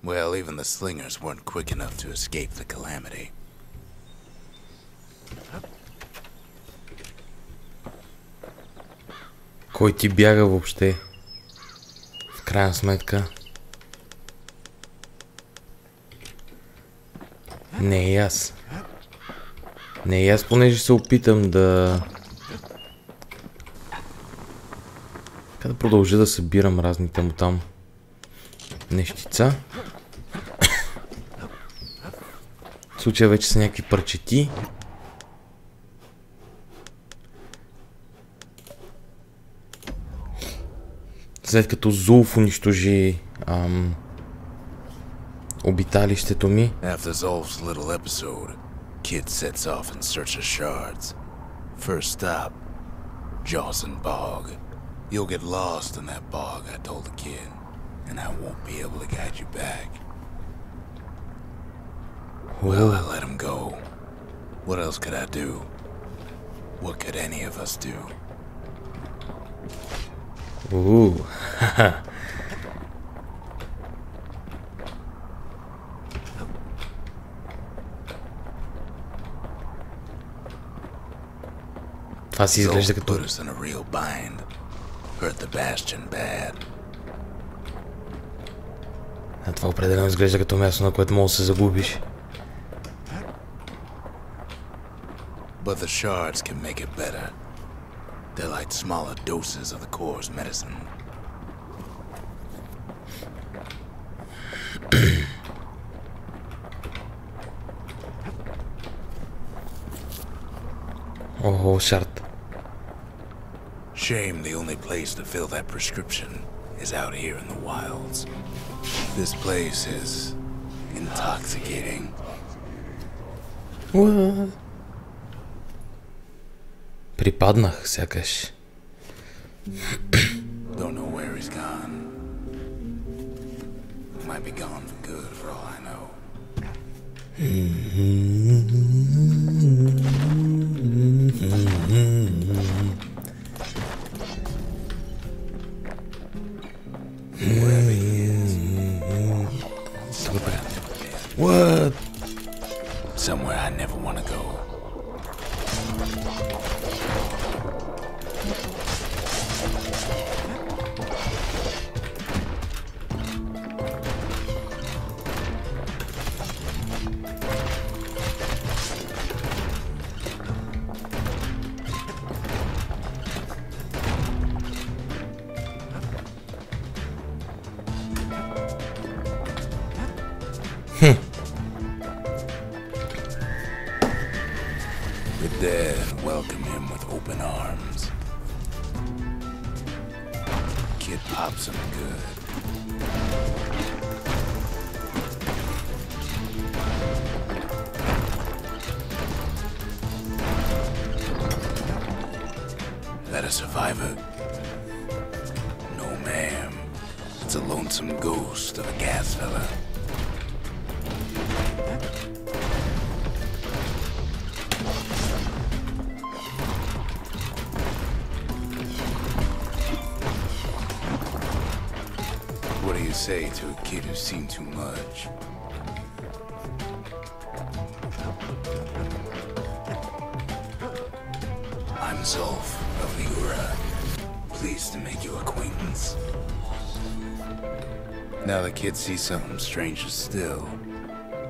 Well, even the slingers weren't quick enough to escape the calamity. Кой ти бяга въобще? В крайна сметка. Не и аз. Не и аз, понеже се опитам да продължа да събирам разните му там нещица. В случая вече са някакви парчети. След като Зулф унищожи обиталището ми. After Zolf's little episode, Kid sets off in search of shards. First stop, Jawson Bog. You'll get lost in that bog, I told the kid, and I won't be able to guide you back. Well, I let him go. What else could I do? What could any of us do? Haha. Това си изглежда като... Put us in a real bind. Hurt the Bastion bad. А това определено изглежда като място, на което мога да се загубиш. But the shards can make it better. They're like smaller doses of the core's medicine. Ого, шарт. Shame the only place to fill that prescription is out here in the wilds. This place is intoxicating. What? Припаднах, сякаш. Don't know where he's gone. Might be gone for good for all I know. Wherever he is. Somewhere I've never been. What? Somewhere I never want to go. The dead welcome him with open arms. Kid pops him good. That a survivor? No, ma'am. It's a lonesome ghost of a gas fella. What do you say to a kid who's seen too much? I'm Zolf of Igra. Pleased to make your acquaintance. Now the kid sees something stranger still.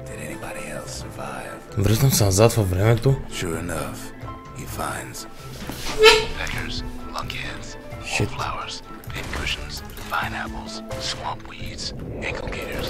Did anybody else survive? Връщам се назад във времето. Sure enough, he finds peckers, lunkheads, Shit. flowers, pin cushions, pineapples, swamp weeds, ankle gators.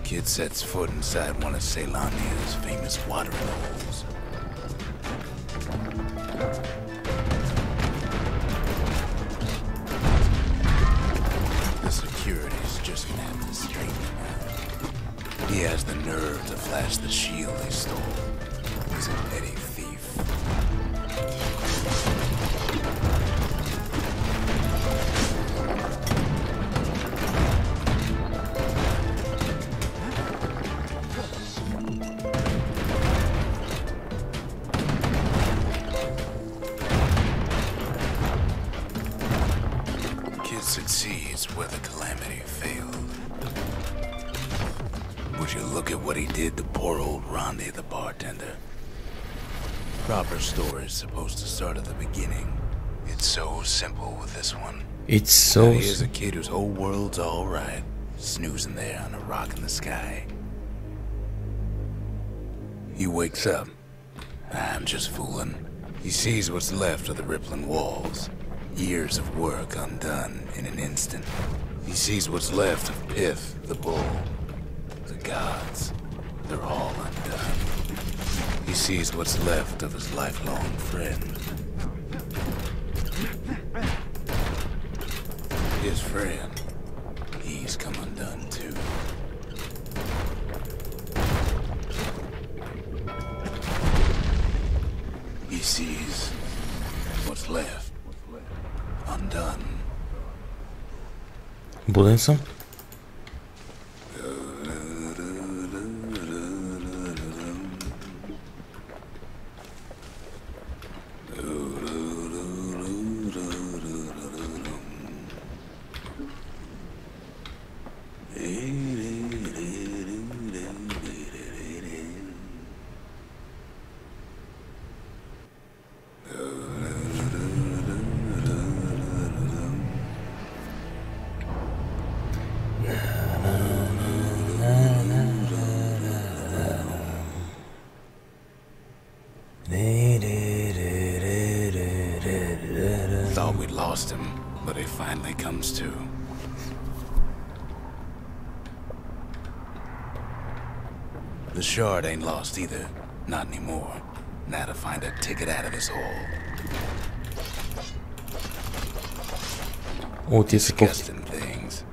Kid sets foot inside one of Ceylonia's famous watering holes. The security's just gonna have to straighten him out. He has the nerve to flash the shield they stole. He's a petty thief. Succeeds where the calamity failed. Would you look at what he did to poor old Rondi, the bartender? Proper story's supposed to start at the beginning. It's so simple with this one. It's so... Here's a kid whose whole world's alright, snoozing there on a rock in the sky. He wakes up. I'm just fooling. He sees what's left of the rippling walls. Years of work undone in an instant. He sees what's left of Pith, the bull. The gods, they're all undone. He sees what's left of his lifelong friend. His friend, he's come undone too. He sees what's left. Undone. Буден съм. Thought we'd lost him, but he finally comes to. The shard ain't lost either. Not anymore. Now to find a ticket out of this hole. О, ти си кофти. Disgusting things.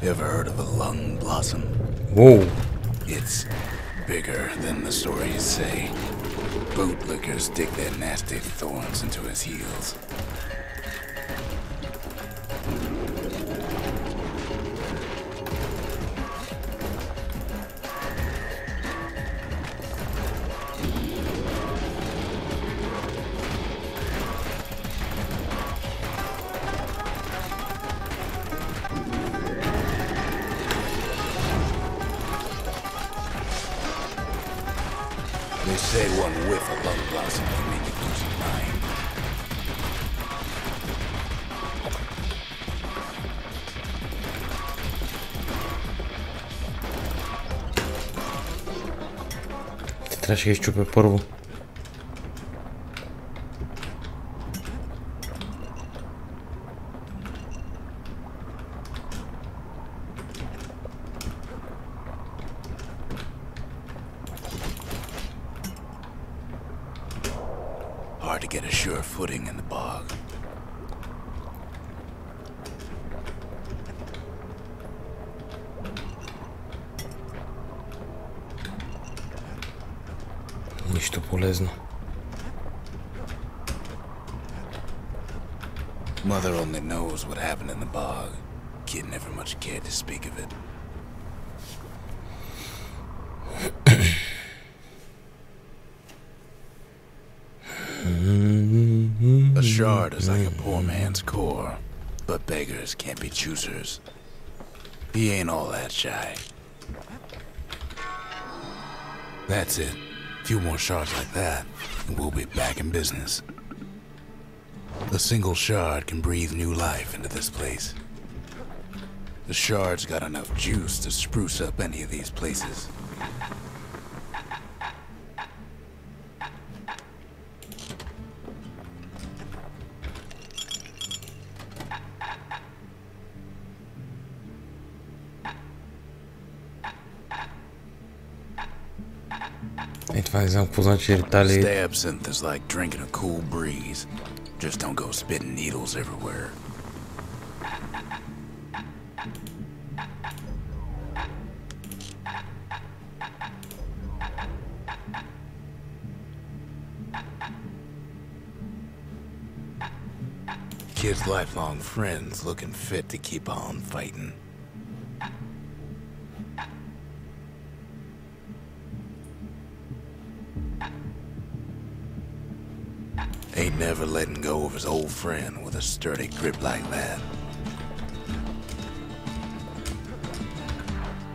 You ever heard of a lung blossom? Whoa. It's bigger than the stories say. Bootlickers dig their nasty thorns into his heels. They say one whiff of lung blossom can make you lose your mind. Трябваше да изчупя първо. Hard to get a sure footing in the bog. Нищо полезно. Mother only knows what happened in the bog. Kid never much cared to speak of it. A shard is like a poor man's core, but beggars can't be choosers. He ain't all that shy. That's it. A few more shards like that, and we'll be back in business. A single shard can breathe new life into this place. The shard's got enough juice to spruce up any of these places. Това не знам какво значи реталиейт. Stay absinthe is like drinking a cool breeze. Just don't go spitting needles everywhere. Kid's lifelong friends looking fit to keep on fighting. Ain't never letting go of his old friend with a sturdy grip like that.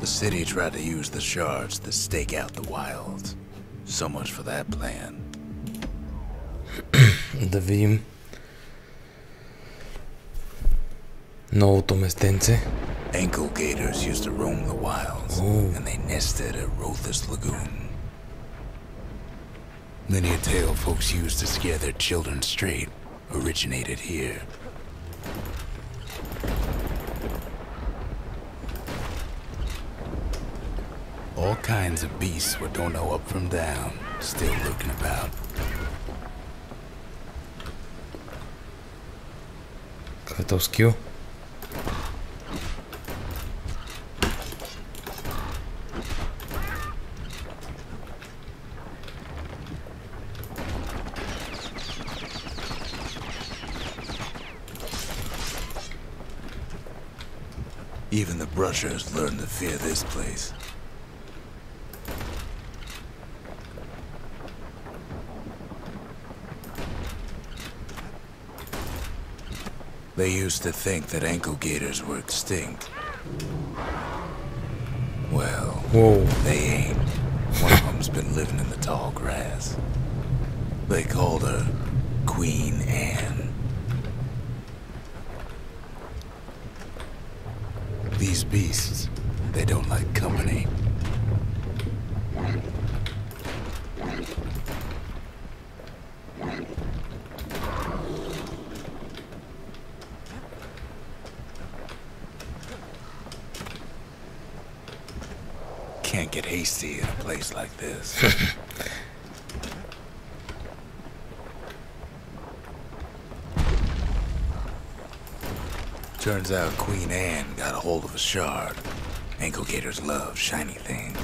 The city tried to use the shards to stake out the wilds. So much for that plan. Да видим новото местенце. Ankle gators used to roam the wilds, and they nested at Rothus Lagoon. Many a tale folks used to scare their children straight originated here. All kinds of beasts we don't know up from down, still lurking about. Какъв скил? Even the brushers learned to fear this place. They used to think that ankle gators were extinct. Well, they ain't. One of them's been living in the tall grass. They called her Queen Anne. These beasts, they don't like company. Can't get hasty in a place like this. Turns out Queen Anne got a hold of a shard. Ankle gators love shiny things.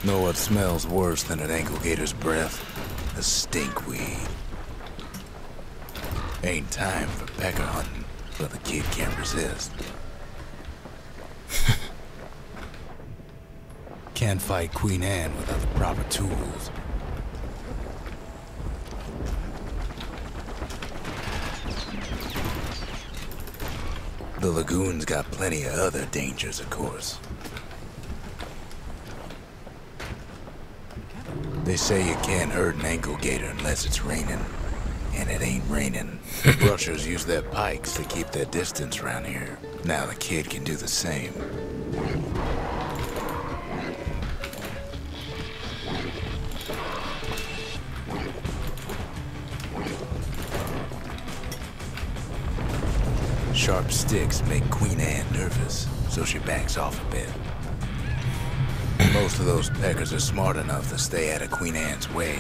Know what smells worse than an ankle gator's breath? The stinkweed. Ain't time for pecker hunting, but the kid can't resist. Can't fight Queen Anne without the proper tools. The lagoon's got plenty of other dangers, of course. They say you can't hurt an ankle gator unless it's raining. And it ain't raining. Brushers use their pikes to keep their distance around here. Now the kid can do the same. Sharp sticks make Queen Anne nervous, so she backs off a bit. Most of those peckers are smart enough to stay out of Queen Anne's way.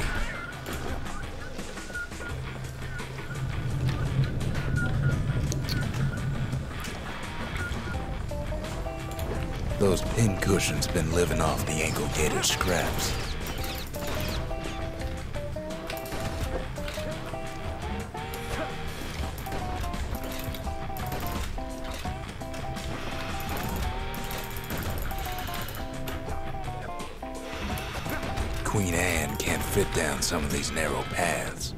Those pin cushions been living off the ankle gator scraps. Queen Anne can't fit down some of these narrow paths.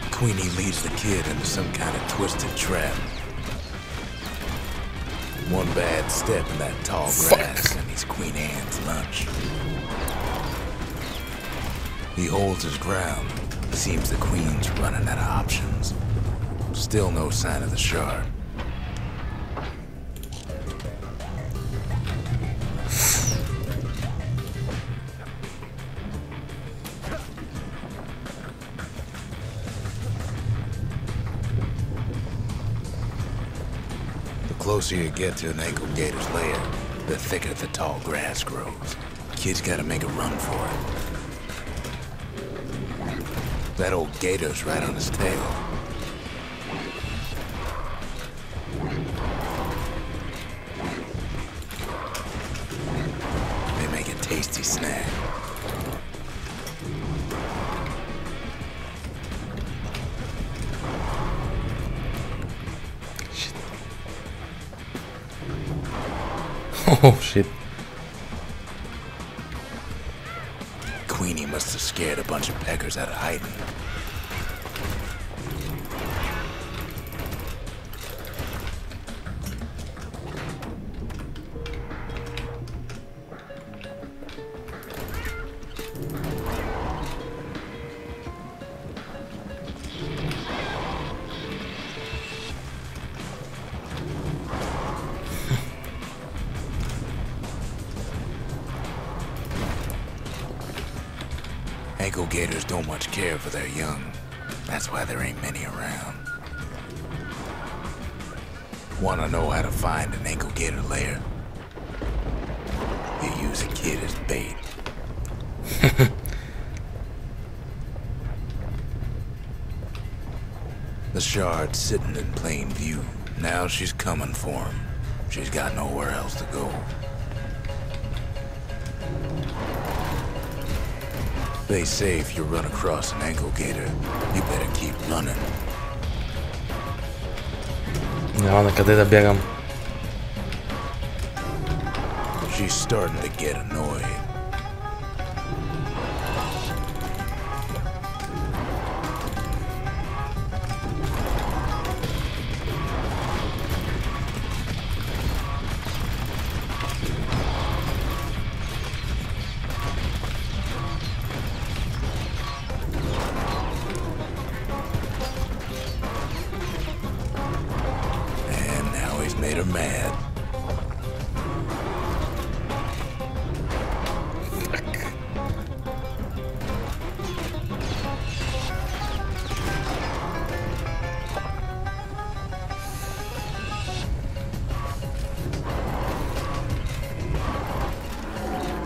Queenie leads the kid into some kind of twisted trap. One bad step in that tall grass and he's Queen Anne's lunch. He holds his ground. Seems the Queen's running out of options. Still no sign of the shard. closer you get to an ankle gator's lair, the thicker the tall grass grows. Kid's gotta make a run for it. That old gator's right on his tail. They make a tasty snack. Oh shit. Queenie must have scared a bunch of peckers out of hiding. Ankle gators don't much care for their young. That's why there ain't many around. Wanna know how to find an ankle gator lair? You use a kid as bait. The shard's sitting in plain view. Now she's coming for him. She's got nowhere else to go. They say if you run across an ankle gator, you better keep running. Няма на къде да бягам. She's starting to get annoyed. Made her mad.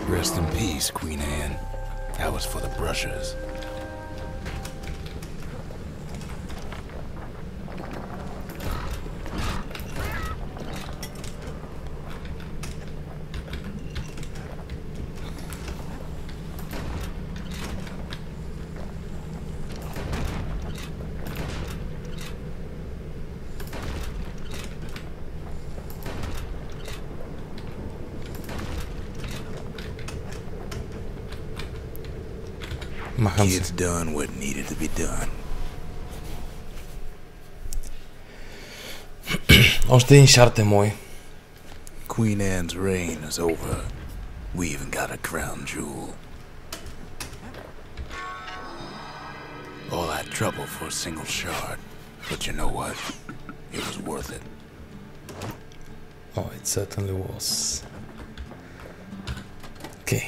Rest in peace, Queen Anne. That was for the brushers. Kid's done what needed to be done. Още един шарт е мой. Queen Anne's reign is over. We even got a crown jewel. All that trouble for a single shard. But you know what? It was worth it. Oh, it certainly was. Okay.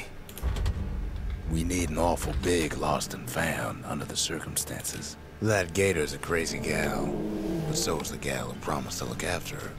We need an awful big lost and found under the circumstances. That gator's a crazy gal, but so's the gal who promised to look after her.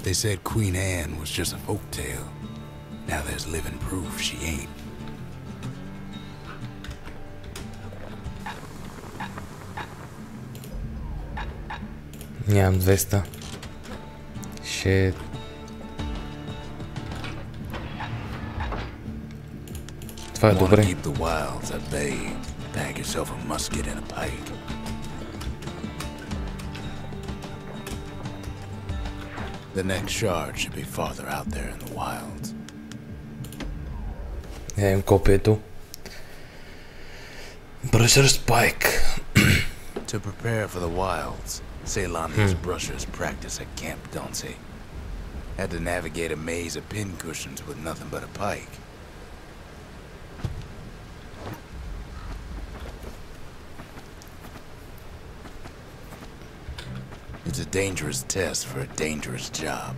They said Queen Anne was just a folktale. Now there's living proof she ain't. Нямам 200. Shit. Това е добре. Keep the wilds at bay. Bag yourself a musket and a pike. The next shard should be farther out there in the wilds. Имам копието. Brusher's Pike. To prepare for the wilds, Ceylonia's brushers practice at Camp Dauncey. Had to navigate a maze of pincushions with nothing but a pike. It's a dangerous test for a dangerous job.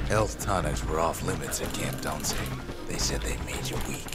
Health tonics were off limits at Camp Donsey. They said they made you weak.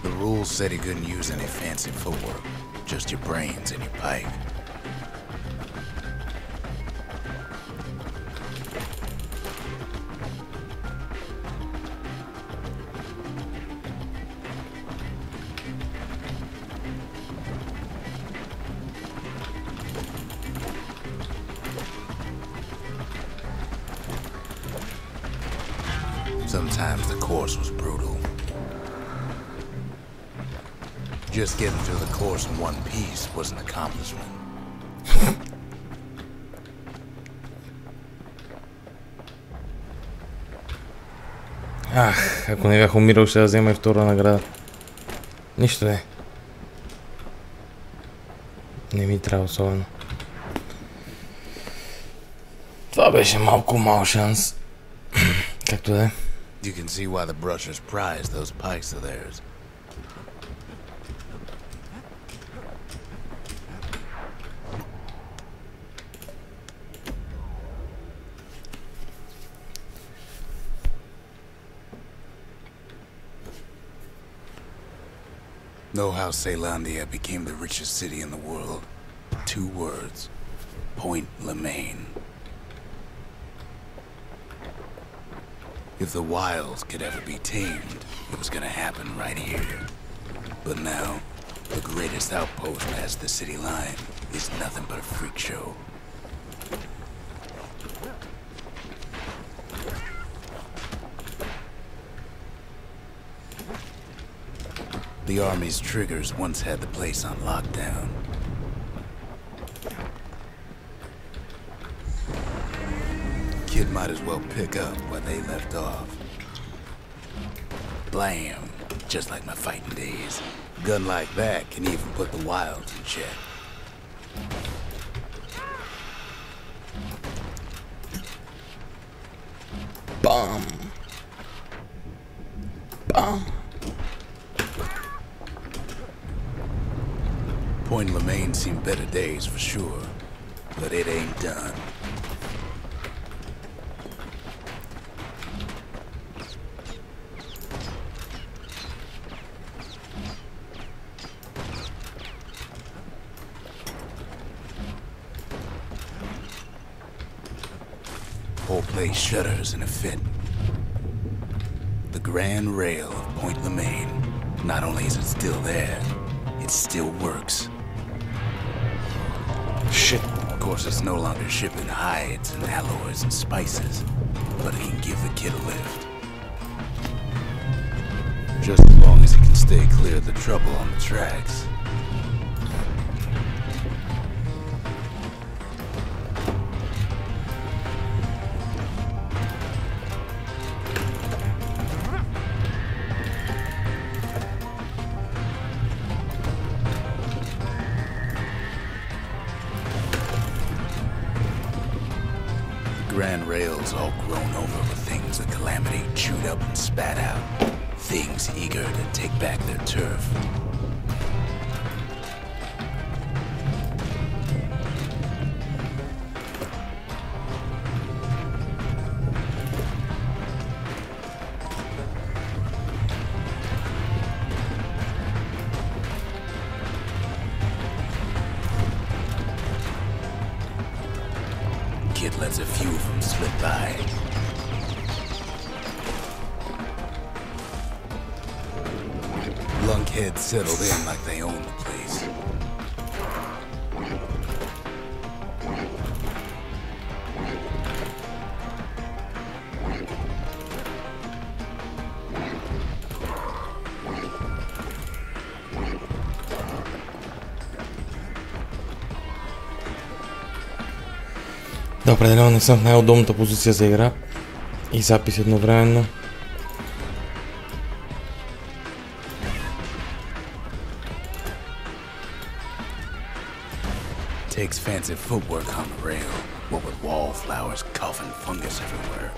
The rules said he couldn't use any fancy footwork, just your brains and your pike. Sometimes the course was brutal. Just getting through the course in one piece was an accomplishment. Ах, ако не бях умирал, ще да взема и втора награда. Нищо не. Не ми трябва особено. Това беше малко мал шанс. Както да е. You can see why the brushers prize those pikes of theirs. Know how Caelandia became the richest city in the world? 2 words. Point Lemaine. If the wilds could ever be tamed, it was gonna happen right here. But now, the greatest outpost past the city line is nothing but a freak show. The army's triggers once had the place on lockdown. Kid might as well pick up where they left off. Blam! Just like my fighting days. Gun like that can even put the wilds in check. Bam! Bam! Point Lemaine seen better days for sure, but it ain't done. Whole place shudders in a fit. The grand rail of Point Lemaine, not only is it still there, it still works. Shit. Of course, it's no longer shipping hides and alloys and spices, but it can give the kid a lift. Just as long as he can stay clear of the trouble on the tracks. Grand rails all grown over with things the Calamity chewed up and spat out. Things eager to take back their turf. Kid lets a few of them slip by. kids settled in like they own the place. Да, определено не съм в най-удобната позиция за игра и запис едновременно. Takes fancy footwork on the rail, what with wallflowers, coughing fungus everywhere.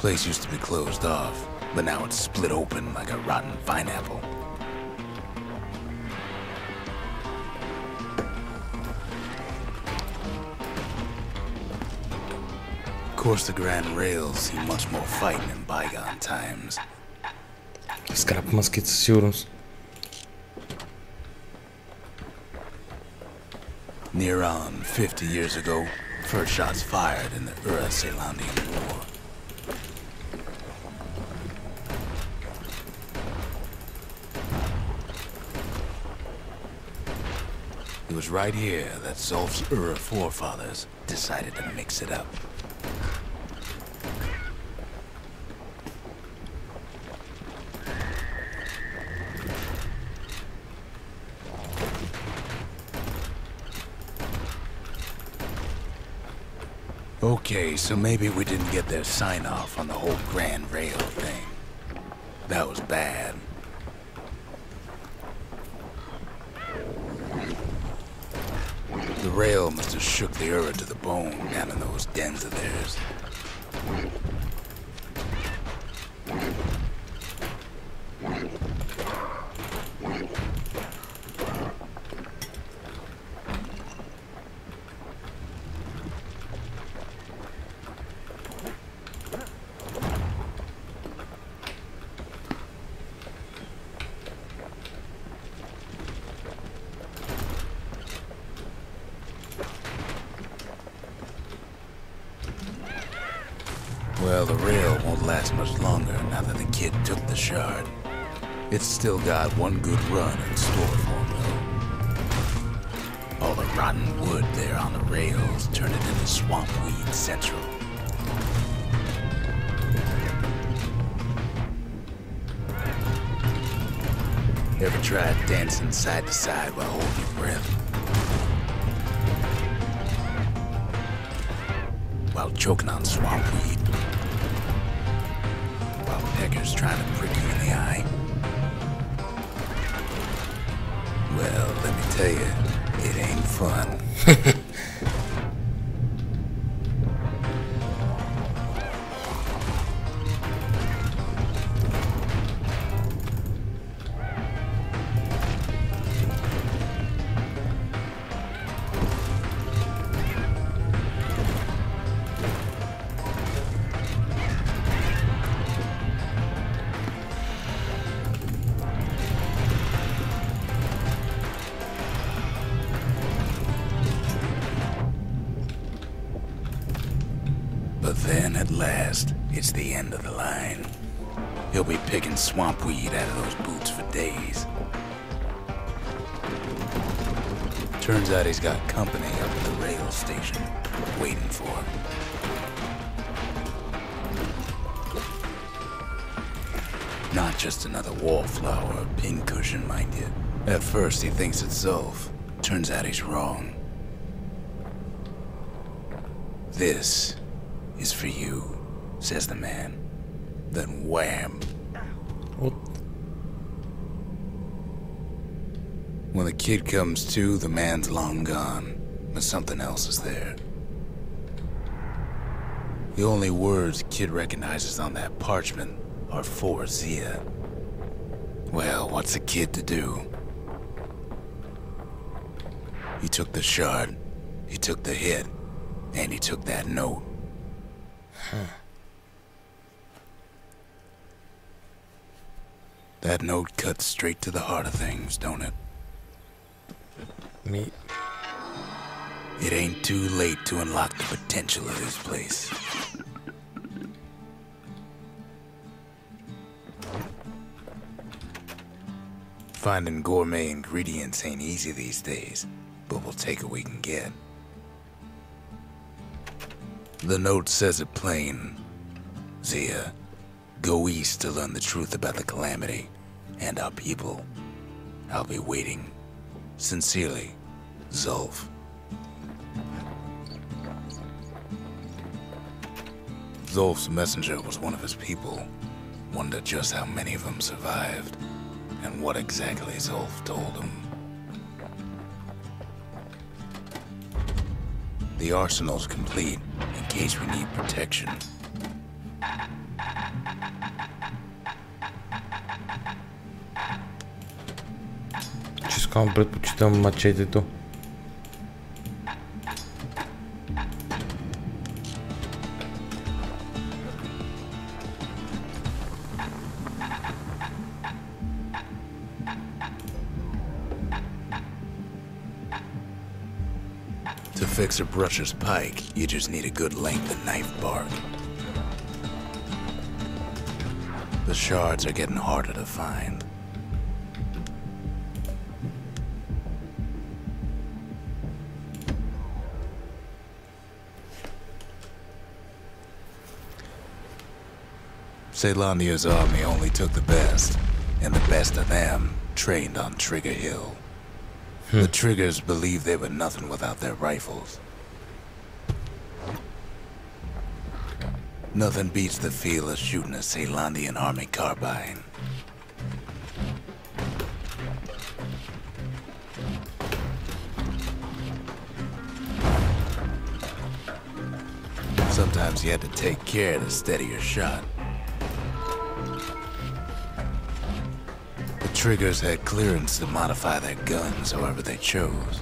Place used to be closed off, but now it's split open like a rotten pineapple. Of course, the Grand Rails see much more fighting in bygone times. Скрап маските със сигурност. Near on 50 years ago, first shots fired in the Ura-Celandian War. It was right here that Zulf's Ura forefathers decided to mix it up. Okay, so maybe we didn't get their sign-off on the whole Grand Rail thing. That was bad. The rail must have shook the Ura to the bone down in those dens of theirs. Well, the rail won't last much longer now that the kid took the shard. It's still got one good run in store for him, though. All the rotten wood there on the rails turned it into swamp weed central. Ever tried dancing side to side while holding your breath? While choking on swamp weed? While peckers trying to prick you in the eye? Well, let me tell you, it ain't fun. But then, at last, it's the end of the line. He'll be picking swamp weed out of those boots for days. Turns out he's got company up at the rail station, waiting for him. Not just another wallflower or pincushion, mind you. At first he thinks it's Zulf. Turns out he's wrong. This is for you, says the man. Then wham. What? When the kid comes to, the man's long gone, but something else is there. The only words kid recognizes on that parchment are for Zia. Well, what's a kid to do? He took the shard, he took the hit, and he took that note. That note cuts straight to the heart of things, don't it? Me. It ain't too late to unlock the potential of this place. Finding gourmet ingredients ain't easy these days, but we'll take what we can get. The note says it plain. Zia, go east to learn the truth about the calamity and our people. I'll be waiting. Sincerely, Zulf. Zulf's messenger was one of his people. Wondered just how many of them survived, and what exactly Zulf told him. The arsenal's complete, in case we need protection. Ческам предпочитам мачетето. To fix a brusher's pike, you just need a good length of knife bark. The shards are getting harder to find. Caelandia's army only took the best, and the best of them trained on Trigger Hill. The Triggers believed they were nothing without their rifles. Nothing beats the feel of shooting a Caelandian army carbine. Sometimes you had to take care to steady your shot. The Triggers had clearance to modify their guns however they chose.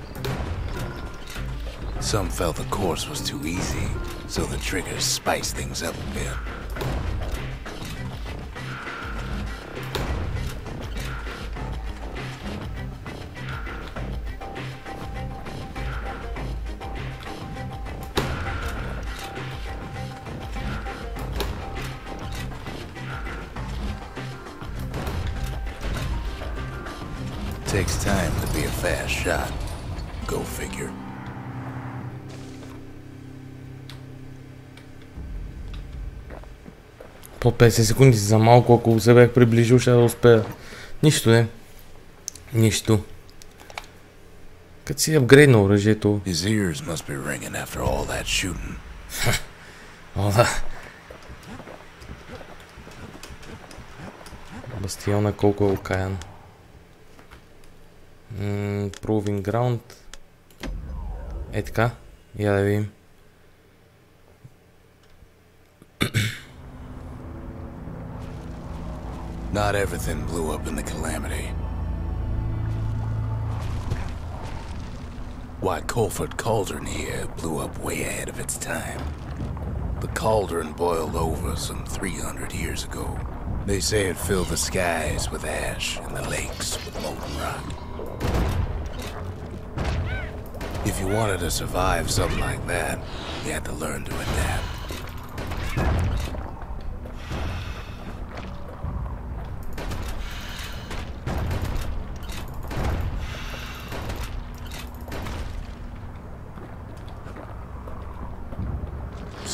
Some felt the course was too easy, so the Triggers spiced things up a bit. Takes time to be a fast shot. Go figure. По 50 секунди за малко, ако се бях приближил, ще да успея. Нищо не. Нищо. Като си апгрейдна оръжието. His ears must be ringing after all that shooting. О, да. Бастиона колко е окаян. Proving ground. Е така. Я да видим. Not everything blew up in the calamity. Why, Colford Cauldron here blew up way ahead of its time. The cauldron boiled over some 300 years ago. They say it filled the skies with ash and the lakes with molten rock. If you wanted to survive something like that, you had to learn to adapt.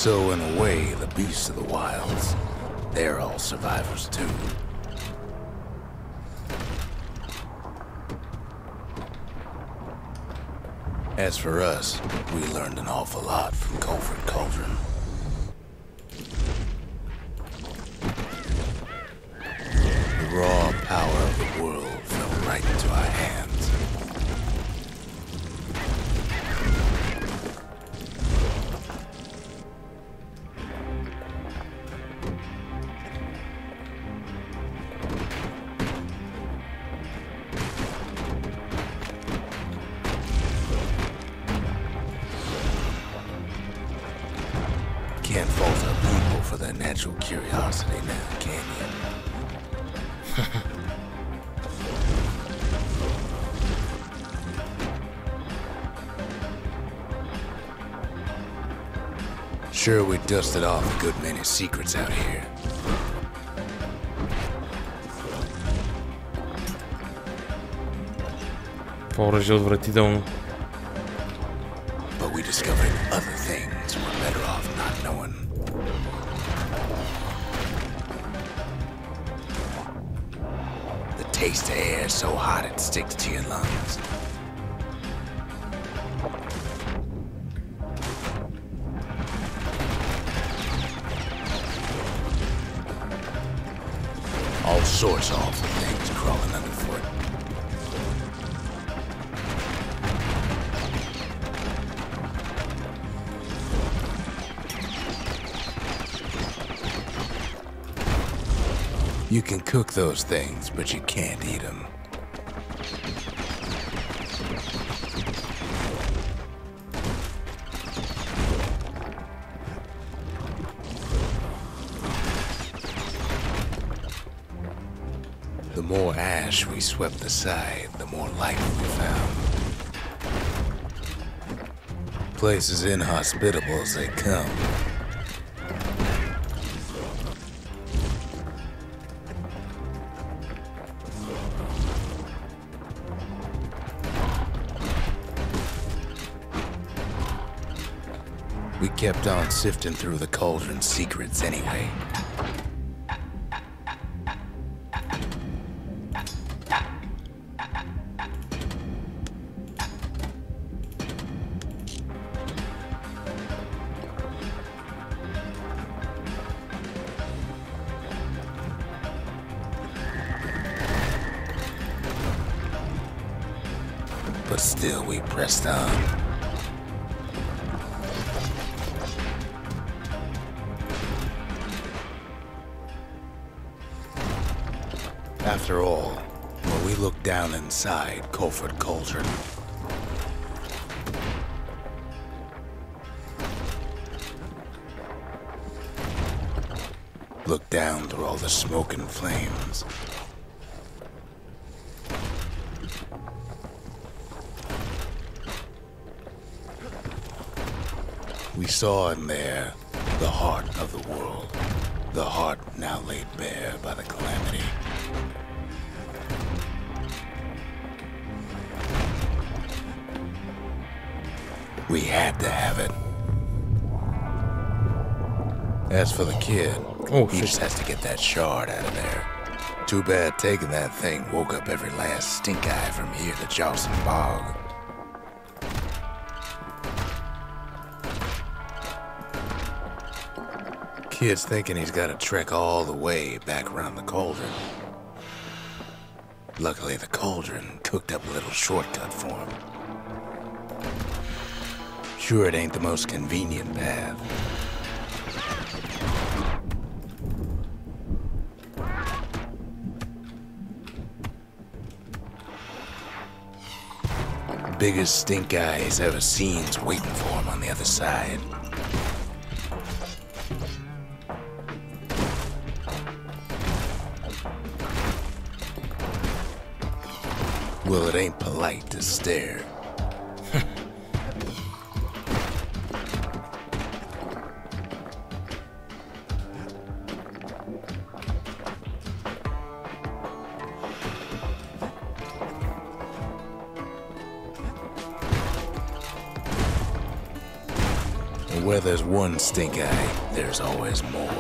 So in a way, the beasts of the wilds, they're all survivors too. As for us, we learned an awful lot from Culford Cauldron. The raw power of the world fell right into our hands. Can't fault our people for their natural curiosity now, can you? Sure, we dusted off a good many secrets out here. Това оръжие е отвратително. But we discovered other things we're better off not knowing. The taste of air so hot it sticks to your lungs. All sorts of awful things crawling underfoot. You can cook those things, but you can't eat them. The more ash we swept aside, the more life we found. Place as inhospitable as they come. We kept on sifting through the cauldron's secrets anyway. But still we pressed on. After all, when we looked down inside Culford Cauldron, looked down through all the smoke and flames, we saw in there the heart of the world, the heart now laid bare by the calamity. We had to have it. As for the kid, he just has to get that shard out of there. Too bad taking that thing woke up every last stink eye from here to Jocelyn Bog. Kid's thinking he's got to trek all the way back around the cauldron. Luckily, the cauldron cooked up a little shortcut for him. Sure, it ain't the most convenient path. Biggest stink eye he's ever seen's waiting for him on the other side. Well, it ain't polite to stare. Where there's one stink eye, there's always more.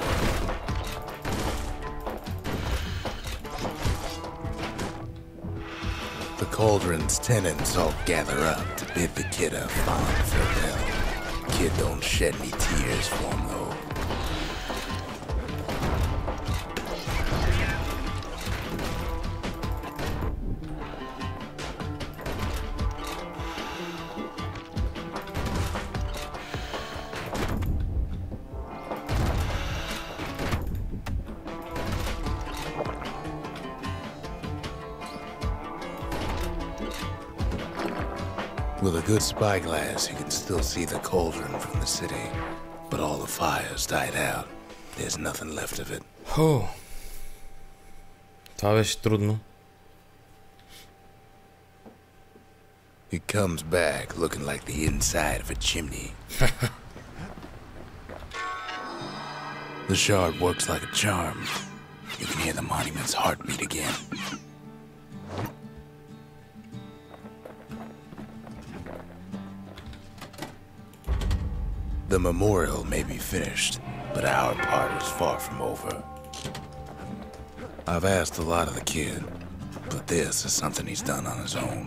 The cauldron's tenants all gather up to bid the kid a fond farewell. Kid don't shed any tears for him though. With a good spyglass, you can still see the cauldron from the city, but all the fires died out. There's nothing left of it. Хо. Това беше трудно. It comes back looking like the inside of a chimney. The shard works like a charm. You can hear the monument's heartbeat again. The memorial may be finished, but our part is far from over. I've asked a lot of the kid, but this is something he's done on his own.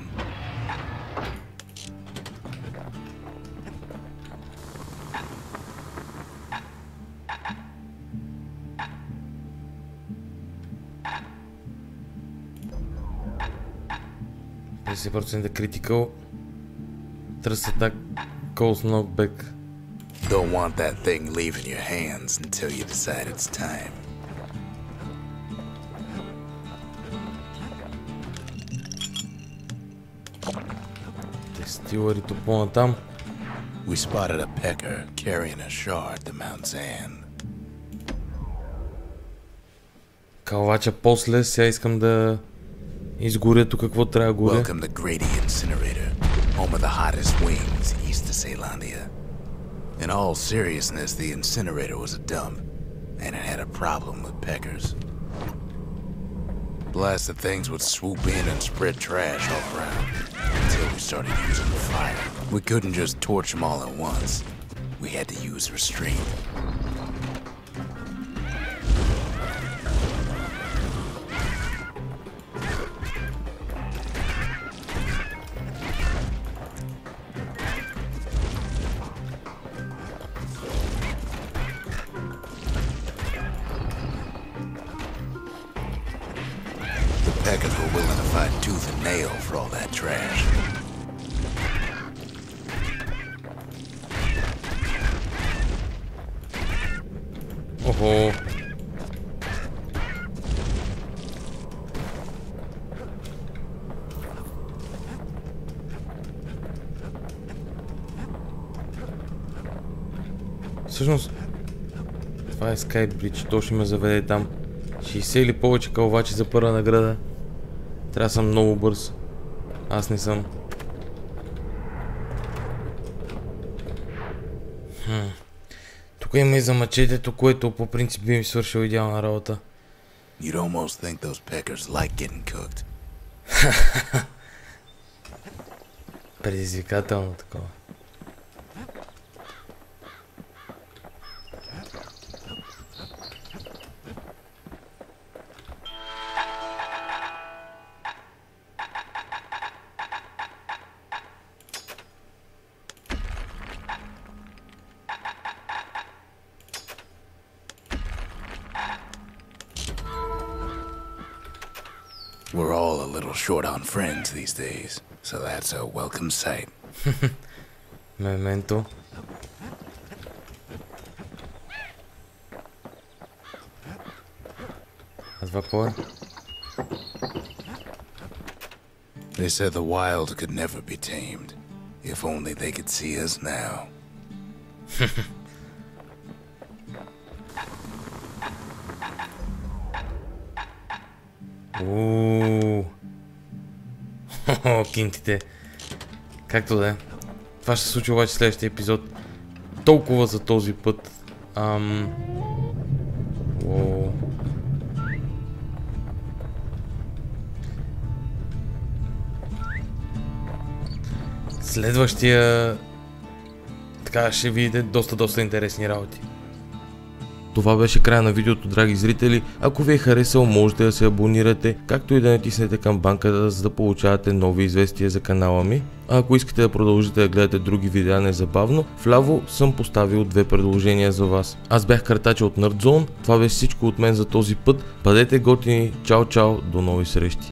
%, critical. Trust attack, calls knockback. Don't want that thing leaving your hands until you decide it's time. Тестиларито по-натам. We spotted a pecker carrying a shard to Mount Zan. Калвача после, сега искам да изгоря тук какво трябва да горя. Welcome to Grady Incinerator, home of the hottest wings east of Ceylondia. In all seriousness, the incinerator was a dump, and it had a problem with peckers. Blasted things would swoop in and spread trash all around, until we started using the fire. We couldn't just torch them all at once. We had to use restraint. Peckers were willing to fight tooth and nail for all that trash. Охо. Всъщност, това е Skybridge, то ще ме заведе там. 60 или повече калвачи за първа награда. Трябва да съм много бърз. Аз не съм. Тук има и за мачетето, което по принцип би ми свършил идеална работа. You'd almost think those peckers like getting cooked. Предизвикателно такова. We're all a little short on friends these days, so that's a welcome sight. Memento. А това какво е? They said the wild could never be tamed. If only they could see us now. Кинтите. Както да е. Това ще се случи обаче в следващия епизод. Толкова за този път. Следващия... Така ще видите доста интересни работи. Това беше края на видеото, драги зрители. Ако ви е харесал, можете да се абонирате, както и да натиснете камбанката, за да получавате нови известия за канала ми. А ако искате да продължите да гледате други видеа незабавно, вляво съм поставил 2 предложения за вас. Аз бях Картача от Nerd Zone. Това беше всичко от мен за този път. Бъдете готини, чао, до нови срещи.